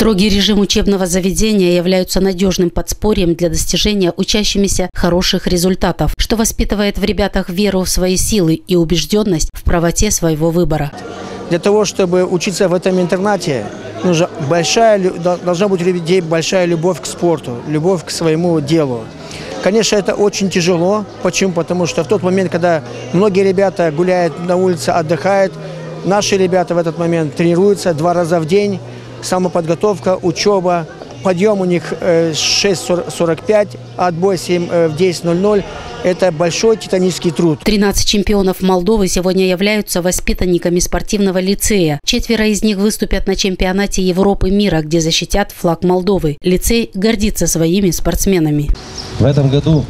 Строгий режим учебного заведения является надежным подспорьем для достижения учащимися хороших результатов, что воспитывает в ребятах веру в свои силы и убежденность в правоте своего выбора. Для того, чтобы учиться в этом интернате, должна быть у людей большая любовь к спорту, любовь к своему делу. Конечно, это очень тяжело. Почему? Потому что в тот момент, когда многие ребята гуляют на улице, отдыхают, наши ребята в этот момент тренируются 2 раза в день. Самоподготовка, учеба, подъем у них 6:45, отбой 10:00. Это большой титанический труд. 13 чемпионов Молдовы сегодня являются воспитанниками спортивного лицея. 4 из них выступят на чемпионате Европы мира, где защитят флаг Молдовы. Лицей гордится своими спортсменами. В этом году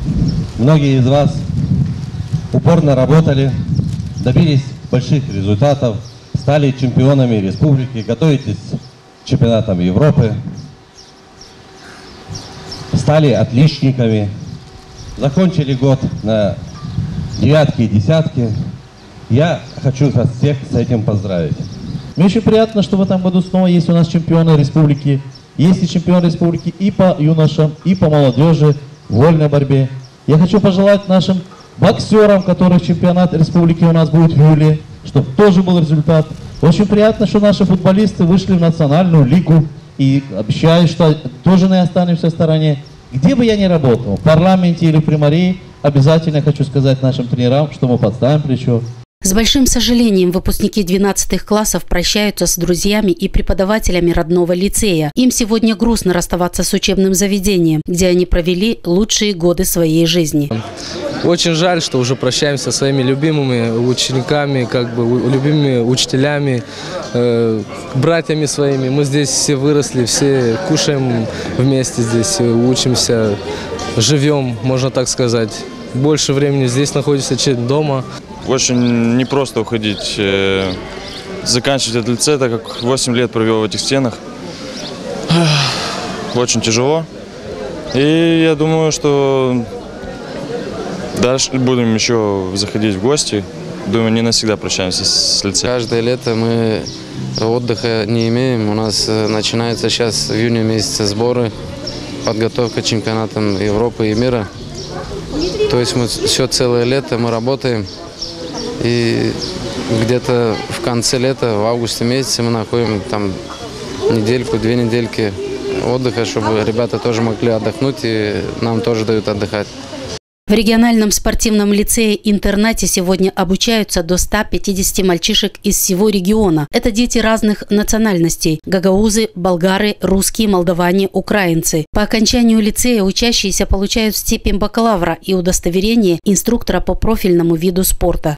многие из вас упорно работали, добились больших результатов, стали чемпионами республики, готовитесь к чемпионатам Европы, стали отличниками, закончили год на 9 и 10. Я хочу вас всех с этим поздравить. Мне очень приятно, что в этом году снова есть у нас чемпионы республики. Есть и чемпион республики и по юношам, и по молодежи в вольной борьбе. Я хочу пожелать нашим боксерам, которых чемпионат республики у нас будет в июле, чтобы тоже был результат. Очень приятно, что наши футболисты вышли в национальную лигу. И обещаю, что тоже не останемся в стороне. Где бы я ни работал, в парламенте или в примарии, обязательно хочу сказать нашим тренерам, что мы подставим плечо. С большим сожалением выпускники 12 классов прощаются с друзьями и преподавателями родного лицея. Им сегодня грустно расставаться с учебным заведением, где они провели лучшие годы своей жизни. Очень жаль, что уже прощаемся со своими любимыми учениками, любимыми учителями, братьями своими. Мы здесь все выросли, все кушаем вместе здесь, учимся, живем, можно так сказать. Больше времени здесь находимся, чем дома. Очень непросто уходить, заканчивать этот лицей, так как 8 лет провел в этих стенах. Очень тяжело. И я думаю, что дальше будем еще заходить в гости. Думаю, не навсегда прощаемся с лицеем. Каждое лето мы отдыха не имеем. У нас начинается сейчас в июне месяце сборы, подготовка к чемпионатам Европы и мира. То есть мы все целое лето мы работаем. И где-то в конце лета, в августе месяце мы находим там недельку, 2 недельки отдыха, чтобы ребята тоже могли отдохнуть, и нам тоже дают отдыхать. В региональном спортивном лицее-интернате сегодня обучаются до 150 мальчишек из всего региона. Это дети разных национальностей – гагаузы, болгары, русские, молдаване, украинцы. По окончанию лицея учащиеся получают степень бакалавра и удостоверение инструктора по профильному виду спорта.